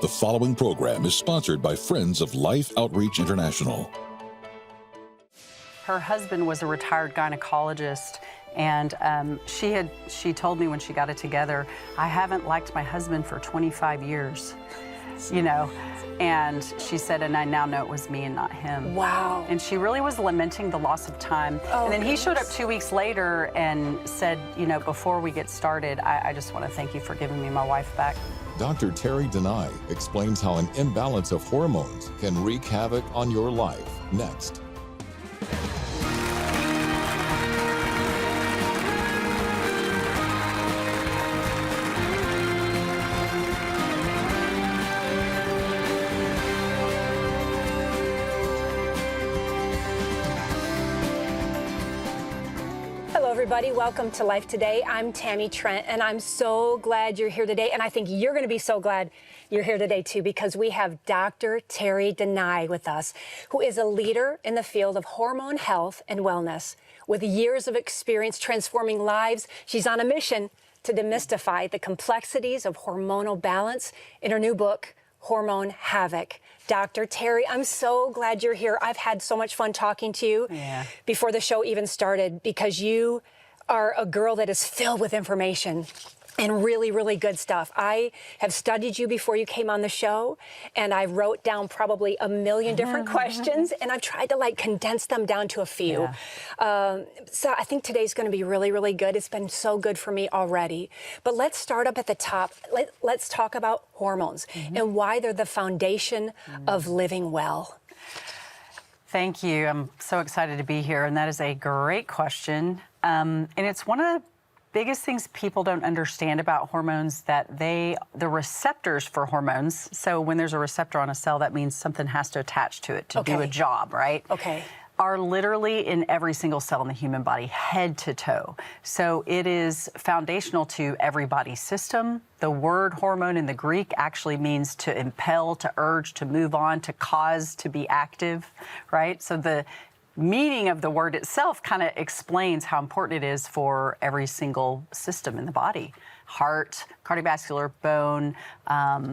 The following program is sponsored by Friends of Life Outreach International. Her husband was a retired gynecologist, and she told me when she got it together, I haven't liked my husband for 25 years, you know. And she said, and I now know it was me and not him. Wow. And she really was lamenting the loss of time. Oh, and then he showed up 2 weeks later and said, you know, before we get started, I just want to thank you for giving me my wife back. Dr. Terri DeNeui explains how an imbalance of hormones can wreak havoc on your life. Next. Everybody, welcome to Life Today. I'm Tammy Trent, and I'm so glad you're here today. And I think you're going to be so glad you're here today, too, because we have Dr. Terri DeNeui with us, who is a leader in the field of hormone health and wellness. With years of experience transforming lives, she's on a mission to demystify the complexities of hormonal balance in her new book, Hormone Havoc. Dr. Terri, I'm so glad you're here. I've had so much fun talking to you before the show even started, because you are a girl that is filled with information and really, really good stuff. I have studied you before you came on the show, and I wrote down probably a million different questions, and I've tried to condense them down to a few. So I think today's going to be really, really good. It's been so good for me already. But let's start up at the top. Let's talk about hormones and why they're the foundation of living well. Thank you. I'm so excited to be here, and that is a great question. And it's one of the biggest things people don't understand about hormones, that the receptors for hormones, so when there's a receptor on a cell, that means something has to attach to it to do a job, right? Okay. Are literally in every single cell in the human body, head to toe. So it is foundational to every body system. The word hormone in the Greek actually means to impel, to urge, to move on, to cause, to be active, right? So the meaning of the word itself kind of explains how important it is for every single system in the body. Heart, cardiovascular, bone,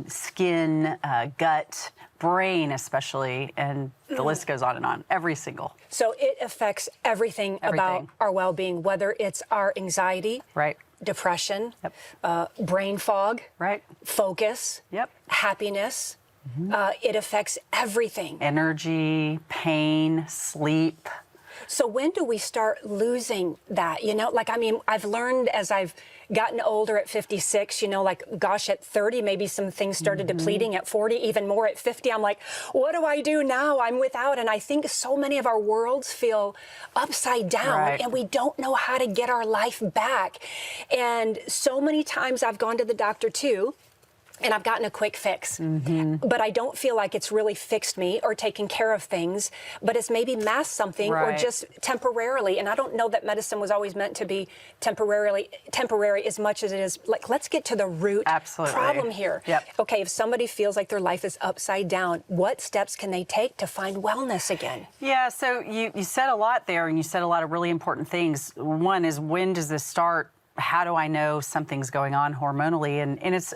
skin, gut, brain especially, and the list goes on and on, every single. So it affects everything. About our well-being, whether it's our anxiety, depression, brain fog, focus, happiness. It affects everything. Energy, pain, sleep. So when do we start losing that? You know, I've learned as I've gotten older at 56, gosh, at 30, maybe some things started depleting. At 40, even more. At 50, I'm like, what do I do now? I'm without. And I think so many of our worlds feel upside down, and we don't know how to get our life back. And so many times I've gone to the doctor too, and I've gotten a quick fix, but I don't feel like it's really fixed me or taken care of things, but it's maybe masked something or just temporarily. And I don't know that medicine was always meant to be temporary as much as it is. Let's get to the root problem here. Okay, if somebody feels like their life is upside down, what steps can they take to find wellness again? Yeah, so you said a lot there, and you said a lot of really important things. One is, when does this start? How do I know something's going on hormonally? And it's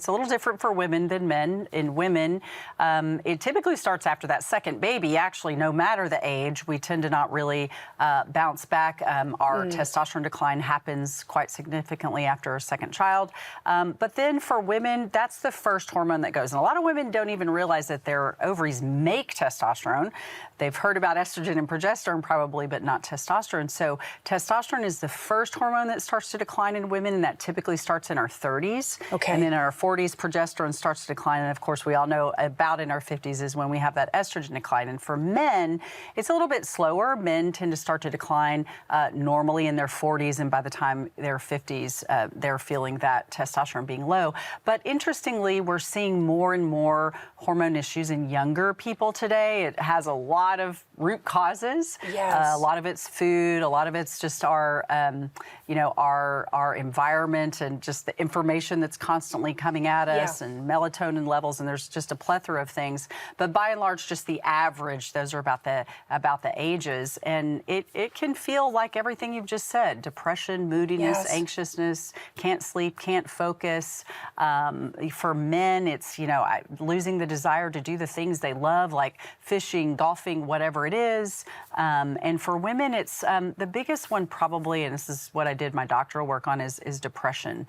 a little different for women than men. In women, it typically starts after that second baby. Actually, no matter the age, we tend to not really bounce back. Our testosterone decline happens quite significantly after a second child. But then for women, that's the first hormone that goes. And a lot of women don't even realize that their ovaries make testosterone. They've heard about estrogen and progesterone probably, but not testosterone. So testosterone is the first hormone that starts to decline in women, and that typically starts in our 30s. And then in our 40s, progesterone starts to decline. And of course, we all know about in our 50s is when we have that estrogen decline. And for men, it's a little bit slower. Men tend to start to decline normally in their 40s, and by the time they're 50s, they're feeling that testosterone being low. But interestingly, we're seeing more and more hormone issues in younger people today. It has a lot of root causes. A lot of it's food. A lot of it's just our our environment and just the information that's constantly coming at us, and melatonin levels, and there's just a plethora of things. But by and large, just the average, those are about the ages, and it can feel like everything you've just said: depression, moodiness, anxiousness, can't sleep, can't focus. For men, it's losing the desire to do the things they love, like fishing, golfing, whatever it is. And for women, it's the biggest one probably, and this is what I did my doctoral work on, is depression.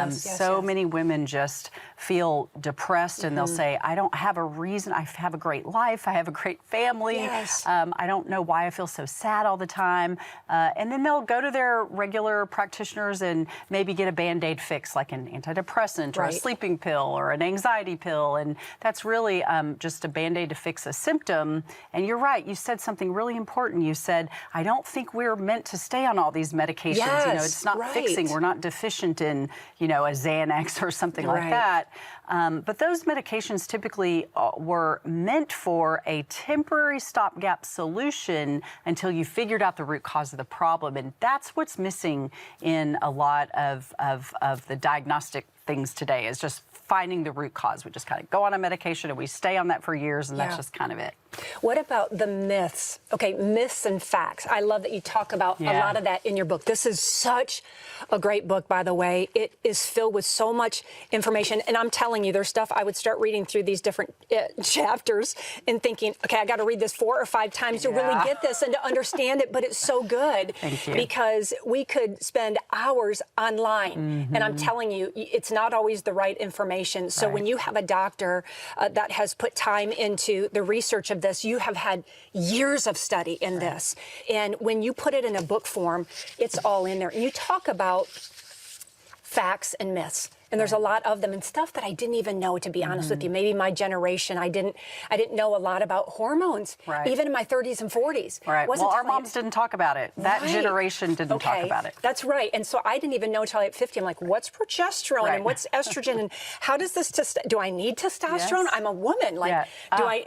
So many women just feel depressed, and they'll say, I don't have a reason. I have a great life. I have a great family. I don't know why I feel so sad all the time. And then they'll go to their regular practitioners and maybe get a Band-Aid fix, like an antidepressant or a sleeping pill or an anxiety pill. And that's really just a Band-Aid to fix a symptom. And you're right. You said something really important. You said, I don't think we're meant to stay on all these medications. It's not fixing. We're not deficient in, a Xanax or something like that. But those medications typically were meant for a temporary stopgap solution until you figured out the root cause of the problem. And that's what's missing in a lot of the diagnostic things today, is just finding the root cause. We just kind of go on a medication and we stay on that for years, and that's just kind of it. What about the myths? Okay, myths and facts. I love that you talk about a lot of that in your book. This is such a great book, by the way. It is filled with so much information. And I'm telling you, there's stuff I would start reading through these different chapters and thinking, okay, I got to read this 4 or 5 times to really get this and to understand it. But it's so good. Thank you. Because we could spend hours online. And I'm telling you, it's not always the right information. So when you have a doctor that has put time into the research of this, you have had years of study in this. And when you put it in a book form, it's all in there. And you talk about facts and myths. And there's a lot of them, and stuff that I didn't even know, to be honest with you. Maybe my generation, I didn't know a lot about hormones, even in my 30s and 40s. Well, our moms didn't talk about it. That generation didn't talk about it. That's right. And so I didn't even know until I hit 50. I'm like, what's progesterone and what's estrogen, and how does this do I need testosterone? I'm a woman. Like, do I,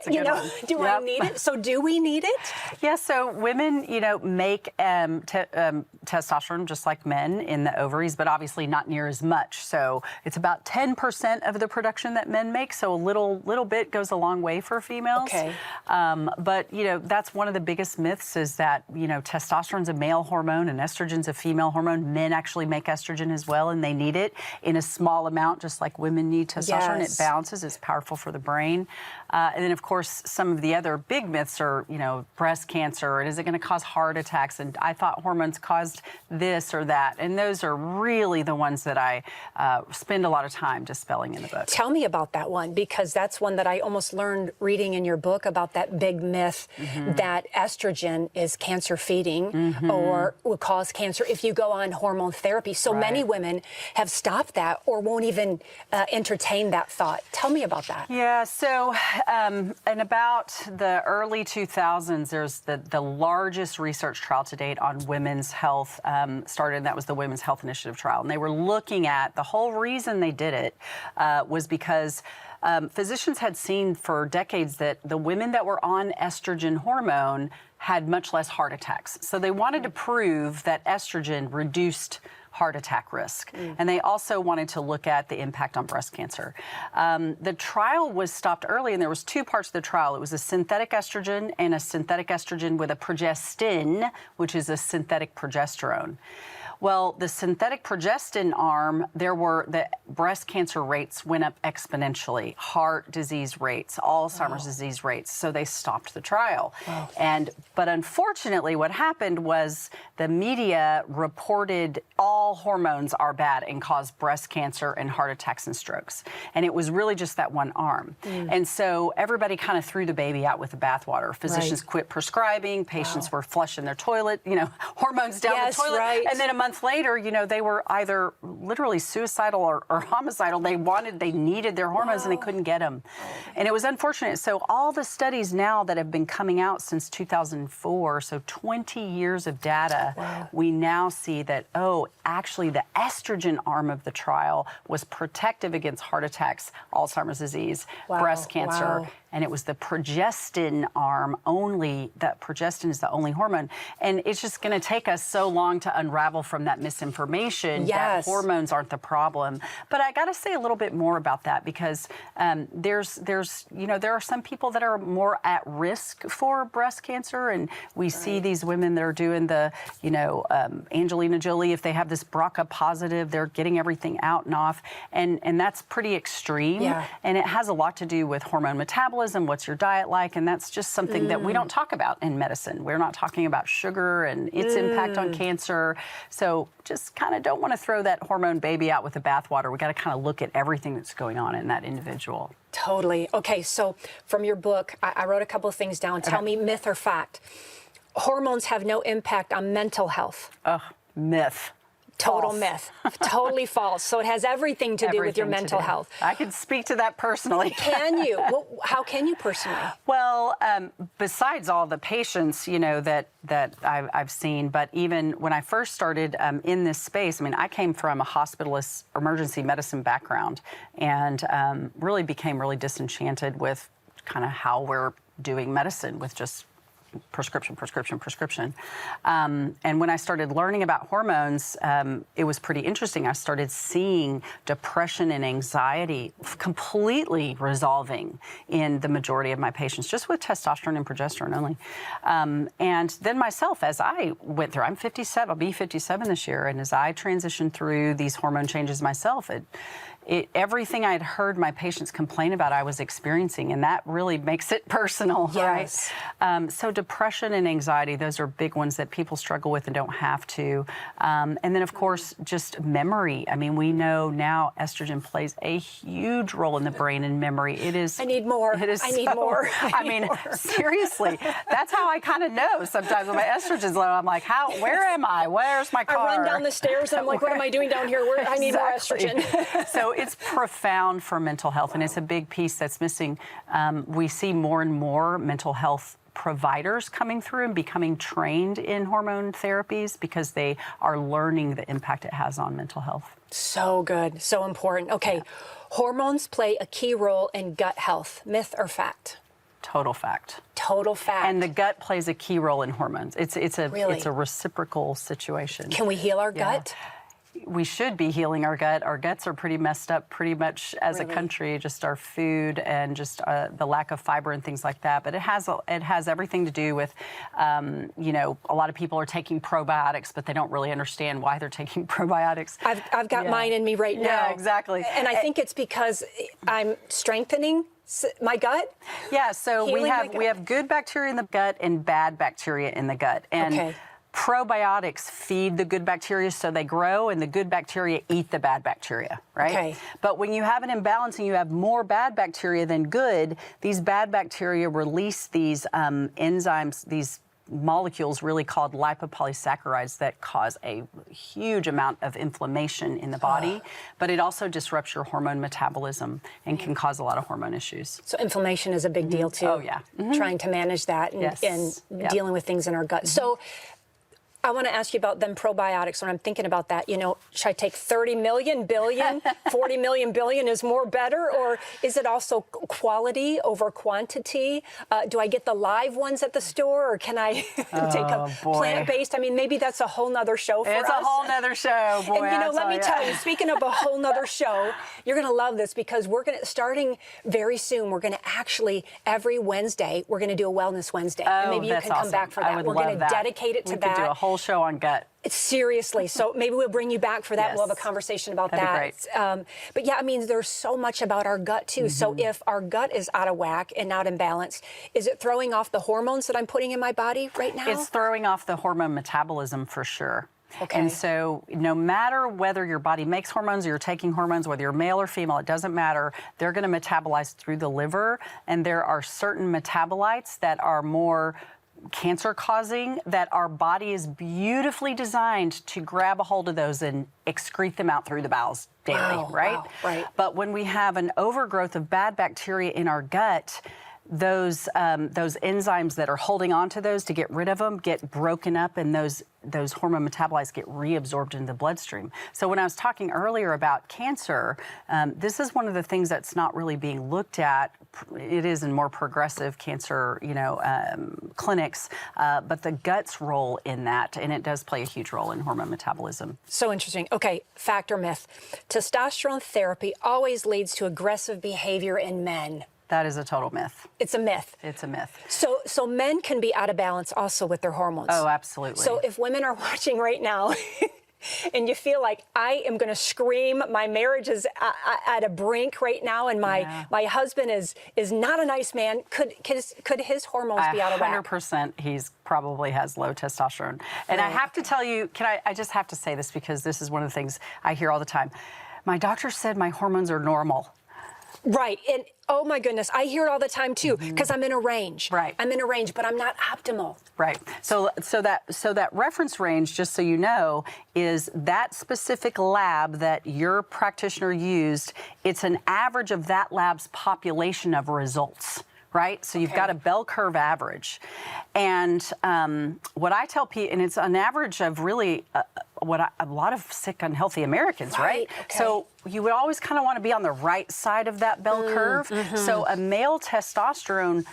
do I need it? So do we need it? Yeah. So women, make testosterone just like men in the ovaries, but obviously not near as much. So it's about 10% of the production that men make, so a little bit goes a long way for females. But that's one of the biggest myths, is that testosterone's a male hormone and estrogen's a female hormone. Men actually make estrogen as well, and they need it in a small amount, just like women need testosterone. It balances. It's powerful for the brain. And then, of course, some of the other big myths are, breast cancer, and is it going to cause heart attacks? And I thought hormones caused this or that. And those are really the ones that I spend a lot of time dispelling in the book. Tell me about that one, because that's one that I almost learned reading in your book, about that big myth that estrogen is cancer feeding or will cause cancer if you go on hormone therapy. So many women have stopped that or won't even entertain that thought. Tell me about that. Yeah, so in about the early 2000s, there's the largest research trial to date on women's health started, and that was the Women's Health Initiative trial. And they were looking at the whole reason they did it was because physicians had seen for decades that the women that were on estrogen hormone had much less heart attacks. So they wanted to prove that estrogen reduced heart attack risk. And they also wanted to look at the impact on breast cancer. The trial was stopped early, and there was 2 parts of the trial. It was a synthetic estrogen and a synthetic estrogen with a progestin, which is a synthetic progesterone. Well, the synthetic progestin arm, the breast cancer rates went up exponentially, heart disease rates, Alzheimer's disease rates. So they stopped the trial. But unfortunately, what happened was the media reported all hormones are bad and cause breast cancer and heart attacks and strokes. And it was really just that one arm. And so everybody kind of threw the baby out with the bathwater. Physicians quit prescribing. Patients were flushing their toilet, hormones down the toilet. And then a month later, they were either literally suicidal or homicidal. They needed their hormones and they couldn't get them. And it was unfortunate. So all the studies now that have been coming out since 2004, so 20 years of data, we now see that, actually the estrogen arm of the trial was protective against heart attacks, Alzheimer's disease, breast cancer, and it was the progestin arm only. That progestin is the only hormone. And it's just going to take us so long to unravel from that misinformation that hormones aren't the problem. But I got to say a little bit more about that, because there are some people that are more at risk for breast cancer, and we see these women that are doing the, Angelina Jolie, if they have this BRCA positive, they're getting everything out and off, and that's pretty extreme. And it has a lot to do with hormone metabolism, what's your diet like, and that's just something that we don't talk about in medicine. We're not talking about sugar and its impact on cancer. So just kind of don't want to throw that hormone baby out with the bathwater. We got to kind of look at everything that's going on in that individual. Totally. Okay, so from your book, I wrote a couple of things down. Tell me, myth or fact. Hormones have no impact on mental health. Myth. Total False. myth. Totally false. So it has everything to do with your mental health. I can speak to that personally. Can you? Well, how can you personally? Well, besides all the patients, that I've seen, but even when I first started in this space, I mean, I came from a hospitalist emergency medicine background, and really became really disenchanted with kind of how we're doing medicine with just prescription. And when I started learning about hormones, it was pretty interesting. I started seeing depression and anxiety completely resolving in the majority of my patients, just with testosterone and progesterone only. And then myself, as I went through, I'm 57, I'll be 57 this year, and as I transitioned through these hormone changes myself, everything I'd heard my patients complain about, I was experiencing, and that really makes it personal, right? So depression and anxiety, those are big ones that people struggle with and don't have to. And then, of course, just memory. I mean, we know now estrogen plays a huge role in the brain and memory. It is. I need more. It is. I need more. I mean, seriously, that's how I kind of know sometimes when my estrogen's low. I'm like, where am I? Where's my car? I run down the stairs and I'm like, what am I doing down here? I need more estrogen. So it's profound for mental health, and it's a big piece that's missing. We see more and more mental health providers coming through and becoming trained in hormone therapies because they are learning the impact it has on mental health. So good, so important. Okay, hormones play a key role in gut health. Myth or fact? Total fact. Total fact. And the gut plays a key role in hormones. It's a reciprocal situation. Can we heal our gut? We should be healing our gut. Our guts are pretty messed up pretty much as a country, just our food and just the lack of fiber and things like that. But it has everything to do with, a lot of people are taking probiotics, but they don't really understand why they're taking probiotics. I've got mine in me right now. Yeah, exactly. And I think it's because I'm strengthening my gut. Yeah, so we have good bacteria in the gut and bad bacteria in the gut. And probiotics feed the good bacteria so they grow, and the good bacteria eat the bad bacteria, right? Okay. But when you have an imbalance and you have more bad bacteria than good, these bad bacteria release these enzymes, these molecules really called lipopolysaccharides that cause a huge amount of inflammation in the body, but it also disrupts your hormone metabolism and can cause a lot of hormone issues. So inflammation is a big deal too. Oh, yeah. Trying to manage that and dealing with things in our gut. So I want to ask you about them probiotics when I'm thinking about that. Should I take 30 million, billion, 40 million, billion is more better? Or is it also quality over quantity? Do I get the live ones at the store, or can I take a plant-based? I mean, maybe that's a whole nother show for us. It's a whole nother show, boy. And let me tell you, speaking of a whole nother show, you're going to love this because starting very soon, we're going to actually, every Wednesday, we're going to do a Wellness Wednesday. And maybe you can come back for that. We're going to dedicate it to that. We could do a whole show on gut. Seriously. So maybe we'll bring you back for that. We'll have a conversation about that. That'd be great. But yeah, I mean, there's so much about our gut too. So if our gut is out of whack and not imbalanced, is it throwing off the hormones that I'm putting in my body right now? It's throwing off the hormone metabolism for sure. Okay. And so no matter whether your body makes hormones or you're taking hormones, whether you're male or female, it doesn't matter. They're going to metabolize through the liver. And there are certain metabolites that are more cancer-causing that our body is beautifully designed to grab a hold of those and excrete them out through the bowels daily, right? Wow, right. But when we have an overgrowth of bad bacteria in our gut, those enzymes that are holding on to those to get rid of them get broken up, and those hormone metabolites get reabsorbed into the bloodstream. So when I was talking earlier about cancer, this is one of the things that's not really being looked at. It is in more progressive cancer, clinics, but the gut's role in that, and it does play a huge role in hormone metabolism. So interesting. Okay, fact or myth? Testosterone therapy always leads to aggressive behavior in men. That is a total myth. It's a myth. It's a myth. So men can be out of balance also with their hormones. Oh, absolutely. So if women are watching right now and you feel like I am going to scream, my marriage is at a brink right now, and my husband is not a nice man, could his hormones be out of whack? 100%. He's probably has low testosterone. And I have to tell you, I just have to say this because this is one of the things I hear all the time. My doctor said my hormones are normal. Right. And oh my goodness, I hear it all the time too, because I'm in a range. Right. I'm in a range, but I'm not optimal. Right. So that reference range, just so you know, is that specific lab that your practitioner used. It's an average of that lab's population of results. Right? So you've got a bell curve average. And what I tell people, and it's an average of really a lot of sick, unhealthy Americans, right? Okay. So you would always kind of want to be on the right side of that bell curve. So a male testosterone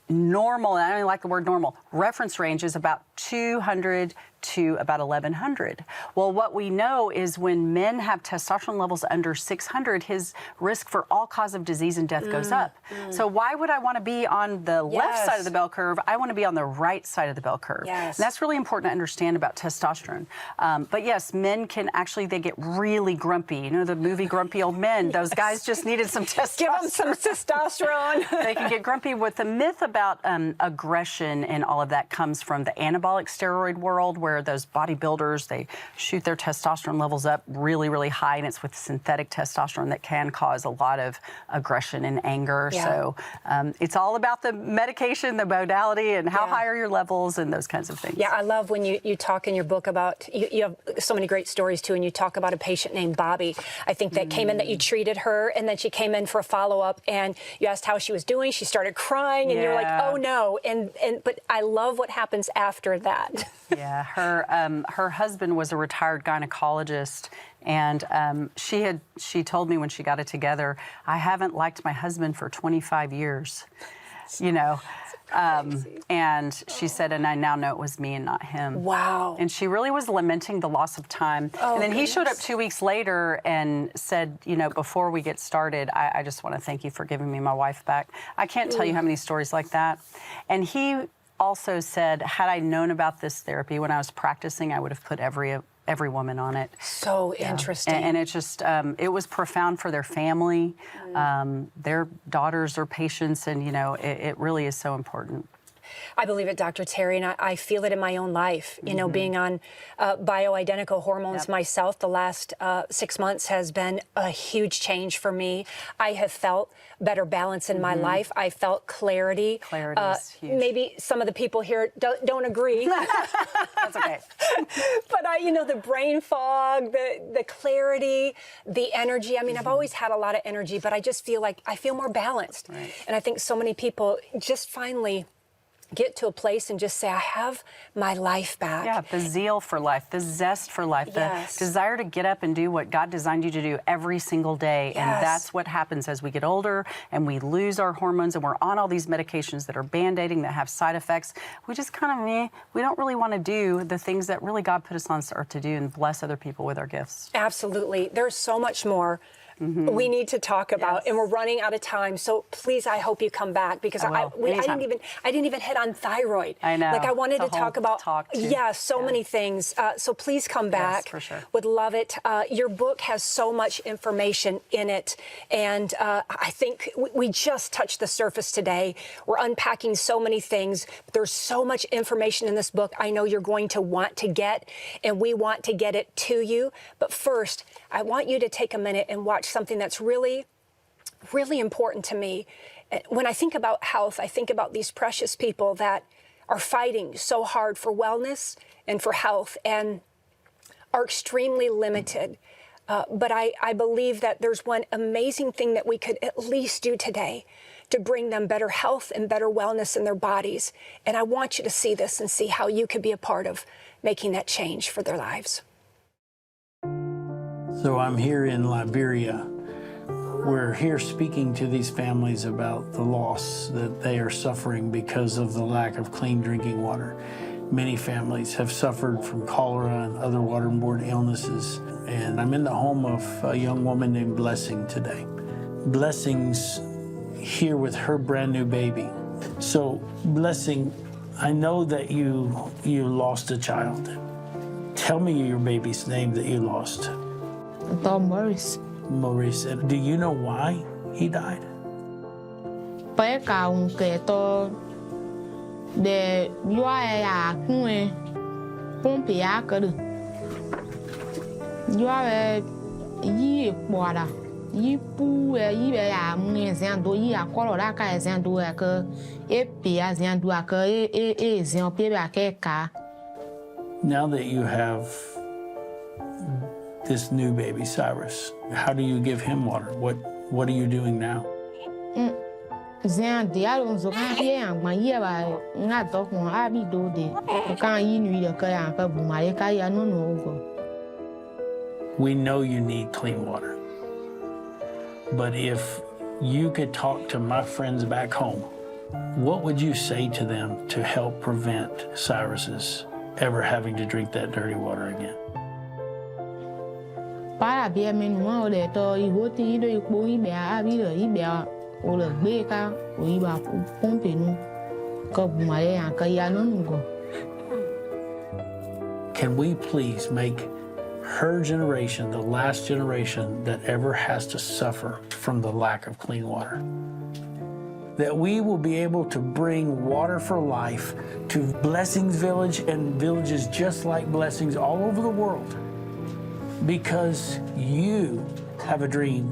normal, and I don't like the word normal, reference range is about 200 to about 1100. Well, what we know is when men have testosterone levels under 600, his risk for all cause of disease and death goes up. So why would I want to be on the left side of the bell curve? I want to be on the right side of the bell curve. Yes. And that's really important to understand about testosterone. But yes, men can actually, they get really grumpy. You know the movie Grumpy Old Men? Those guys just needed some testosterone. Give them some testosterone. They can get grumpy. With the myth about aggression and all of that comes from the anabolic steroid world, where those bodybuilders, they shoot their testosterone levels up really, really high, and it's with synthetic testosterone that can cause a lot of aggression and anger. Yeah. So it's all about the medication, the modality, and how high are your levels and those kinds of things. Yeah, I love when you talk in your book about, you have so many great stories too, and you talk about a patient named Bobby, I think, that came in, that you treated her, and then she came in for a follow-up, and you asked how she was doing. She started crying, and you're like, oh no. But I love what happens after that. Yeah, her husband was a retired gynecologist, and she told me when she got it together, I haven't liked my husband for 25 years, you know. And she said, and I now know it was me and not him. Wow. And she really was lamenting the loss of time. And then he showed up 2 weeks later and said, you know, before we get started, I just want to thank you for giving me my wife back. I can't tell you how many stories like that. And he also said, had I known about this therapy when I was practicing, I would have put every woman on it. So interesting. And it just, it was profound for their family. Their daughters are patients, and, you know, it really is so important. I believe it, Dr. Terri, and I feel it in my own life. You know, being on bioidentical hormones myself, the last 6 months has been a huge change for me. I have felt better balance in my life. I felt clarity. Clarity is huge. Maybe some of the people here don't agree. That's okay. But you know, the brain fog, the clarity, the energy. I mean, I've always had a lot of energy, but I just feel like I feel more balanced. Right. And I think so many people just finally get to a place and just say, I have my life back. Yeah, the zeal for life, the zest for life, Yes. the desire to get up and do what God designed you to do every single day. Yes. And that's what happens as we get older and we lose our hormones and we're on all these medications that are band-aiding, that have side effects. We just kind of, we don't really want to do the things that really God put us on this earth to do and bless other people with our gifts. Absolutely. There's so much more we need to talk about, and we're running out of time. So please, I hope you come back, because I didn't even hit on thyroid. I know. Like, I wanted to talk about too. many things. So please come back. Yes, for sure. Would love it. Your book has so much information in it, and I think we just touched the surface today. We're unpacking so many things. There's so much information in this book I know you're going to want to get, and we want to get it to you. But first, I want you to take a minute and watch something that's really, really important to me. When I think about health, I think about these precious people that are fighting so hard for wellness and for health and are extremely limited But I believe that there's one amazing thing that we could at least do today to bring them better health and better wellness in their bodies. And I want you to see this and see how you could be a part of making that change for their lives. So I'm here in Liberia. We're here speaking to these families about the loss that they are suffering because of the lack of clean drinking water. Many families have suffered from cholera and other waterborne illnesses. And I'm in the home of a young woman named Blessing today. Blessing's here with her brand new baby. So, Blessing, I know that you lost a child. Tell me your baby's name that you lost. Maurice. Maurice. And do you know why he died? De yoa ya kue pompe ya kadu yoa yi ekpoada yi pu yi be ya mwen do yi akolo la ka do ya ke epe ya do ya ke e pe ba ke ka. Now that you have this new baby Cyrus, how do you give him water? What are you doing now? Zan dia lo zo kan ye an gban ye ba nga do kun abi do de kan yi nu de ka ya ka bu ma ye ka ya no go. We know you need clean water. But if you could talk to my friends back home, what would you say to them to help prevent Cyrus's ever having to drink that dirty water again? Para be men mo le to I ho ti do ipo I be abi do I be o le gbe ka o I ba pompe nu ko bu ma ye an ka ya no go. Can we please make her generation the last generation that ever has to suffer from the lack of clean water? That we will be able to bring water for life to Blessings Village and villages just like Blessings all over the world, because you have a dream,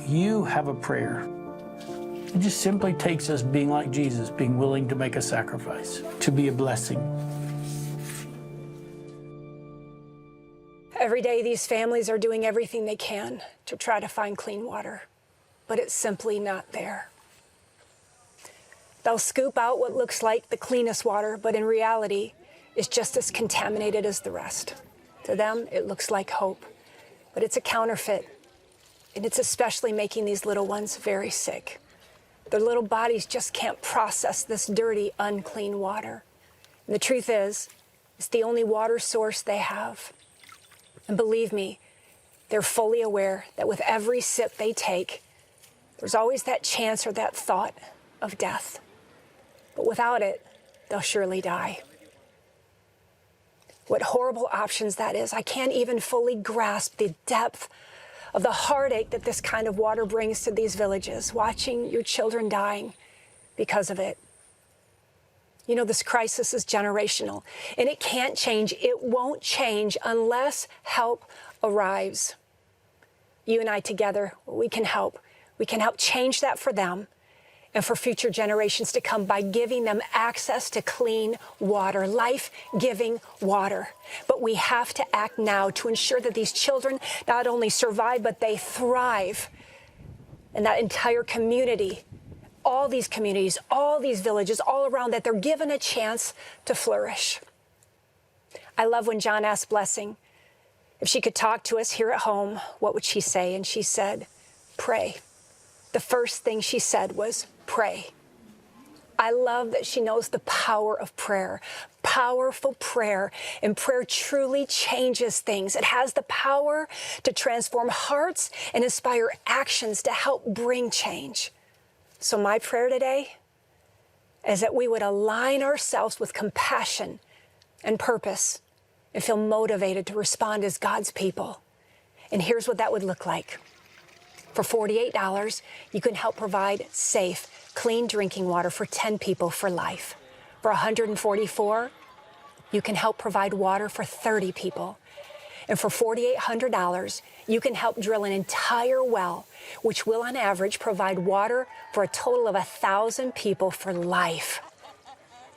you have a prayer. It just simply takes us being like Jesus, being willing to make a sacrifice, to be a blessing. Every day, these families are doing everything they can to try to find clean water, but it's simply not there. They'll scoop out what looks like the cleanest water, but in reality, it's just as contaminated as the rest. To them, it looks like hope, but it's a counterfeit, and it's especially making these little ones very sick. Their little bodies just can't process this dirty, unclean water. And the truth is, it's the only water source they have. And believe me, they're fully aware that with every sip they take, there's always that chance or that thought of death. But without it, they'll surely die. What horrible options that is. I can't even fully grasp the depth of the heartache that this kind of water brings to these villages, watching your children dying because of it. You know, this crisis is generational, and it can't change. It won't change unless help arrives. You and I together, we can help. We can help change that for them and for future generations to come by giving them access to clean water, life-giving water. But we have to act now to ensure that these children not only survive, but they thrive. And that entire community, all these communities, all these villages, all around, that they're given a chance to flourish. I love when John asked Blessing if she could talk to us here at home, what would she say? And she said, pray. The first thing she said was, pray. I love that she knows the power of prayer, powerful prayer, and prayer truly changes things. It has the power to transform hearts and inspire actions to help bring change. So my prayer today is that we would align ourselves with compassion and purpose and feel motivated to respond as God's people. And here's what that would look like. For $48, you can help provide safe, clean drinking water for 10 people for life. For $144, you can help provide water for 30 people. And for $4,800, you can help drill an entire well, which will on average provide water for a total of 1,000 people for life.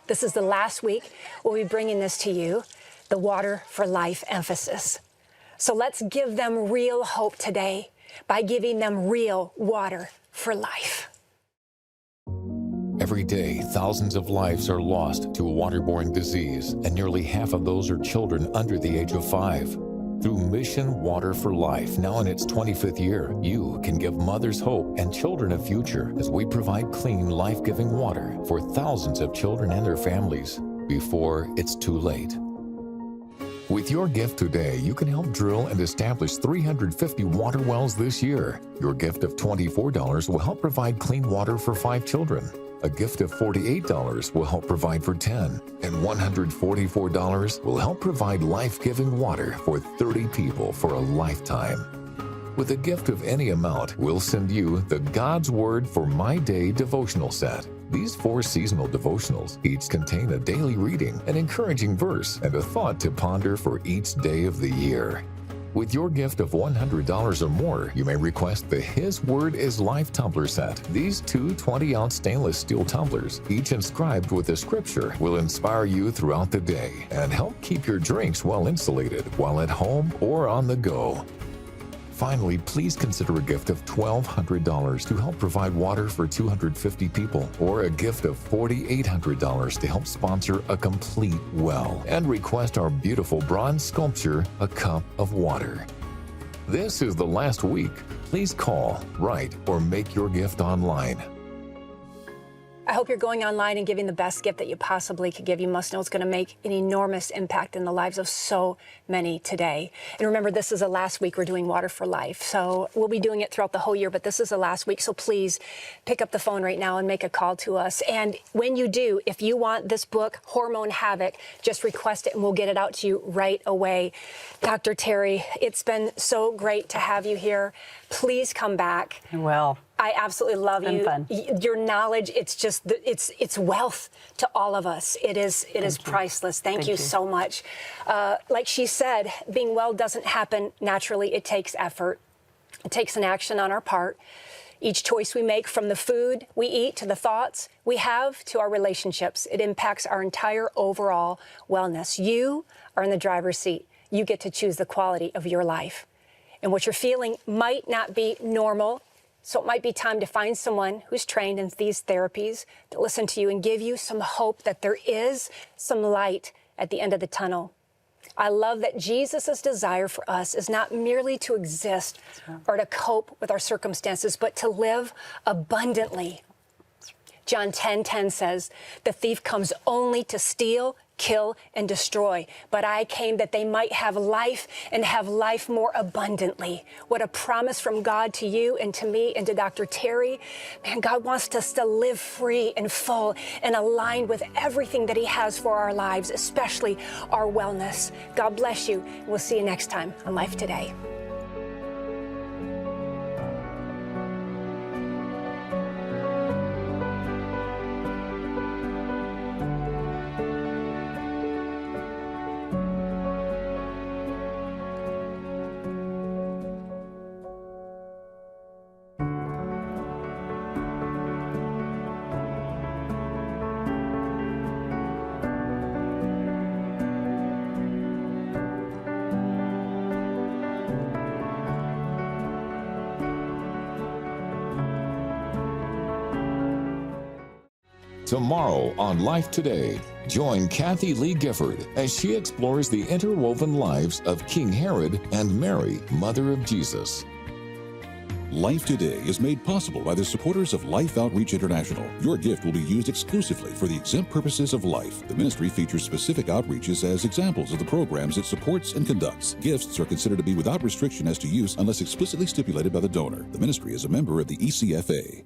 This is the last week we'll be bringing this to you, the Water for Life emphasis. So let's give them real hope today by giving them real water for life. Every day, thousands of lives are lost to a waterborne disease, and nearly half of those are children under the age of 5. Through Mission Water for Life, now in its 25th year, you can give mothers hope and children a future as we provide clean, life-giving water for thousands of children and their families before it's too late. With your gift today, you can help drill and establish 350 water wells this year. Your gift of $24 will help provide clean water for 5 children. A gift of $48 will help provide for 10, and $144 will help provide life-giving water for 30 people for a lifetime. With a gift of any amount, we'll send you the God's Word for My Day devotional set. These 4 seasonal devotionals each contain a daily reading, an encouraging verse, and a thought to ponder for each day of the year. With your gift of $100 or more, you may request the His Word is Life tumbler set. These 2 20-ounce stainless steel tumblers, each inscribed with a scripture, will inspire you throughout the day and help keep your drinks well insulated while at home or on the go. Finally, please consider a gift of $1,200 to help provide water for 250 people, or a gift of $4,800 to help sponsor a complete well, and request our beautiful bronze sculpture, A Cup of Water. This is the last week. Please call, write, or make your gift online. I hope you're going online and giving the best gift that you possibly could give. You must know it's going to make an enormous impact in the lives of so many today. And remember, this is the last week we're doing Water for Life. So we'll be doing it throughout the whole year, but this is the last week. So please pick up the phone right now and make a call to us. And when you do, if you want this book, Hormone Havoc, just request it and we'll get it out to you right away. Dr. Terri, it's been so great to have you here. Please come back. Well, I absolutely love you. Fun. Your knowledge, it's just, it's wealth to all of us. It is priceless. Thank you so much. Like she said, being well doesn't happen naturally. It takes effort. It takes an action on our part. Each choice we make, from the food we eat to the thoughts we have to our relationships, it impacts our entire overall wellness. You are in the driver's seat. You get to choose the quality of your life. And what you're feeling might not be normal. So it might be time to find someone who's trained in these therapies to listen to you and give you some hope that there is some light at the end of the tunnel. I love that Jesus' desire for us is not merely to exist or to cope with our circumstances, but to live abundantly. John 10:10 says, the thief comes only to steal, kill, and destroy. But I came that they might have life and have life more abundantly. What a promise from God to you and to me and to Dr. Terri. Man, God wants us to live free and full and aligned with everything that He has for our lives, especially our wellness. God bless you. We'll see you next time on Life Today. Tomorrow on Life Today, join Kathy Lee Gifford as she explores the interwoven lives of King Herod and Mary, Mother of Jesus. Life Today is made possible by the supporters of Life Outreach International. Your gift will be used exclusively for the exempt purposes of life. The ministry features specific outreaches as examples of the programs it supports and conducts. Gifts are considered to be without restriction as to use unless explicitly stipulated by the donor. The ministry is a member of the ECFA.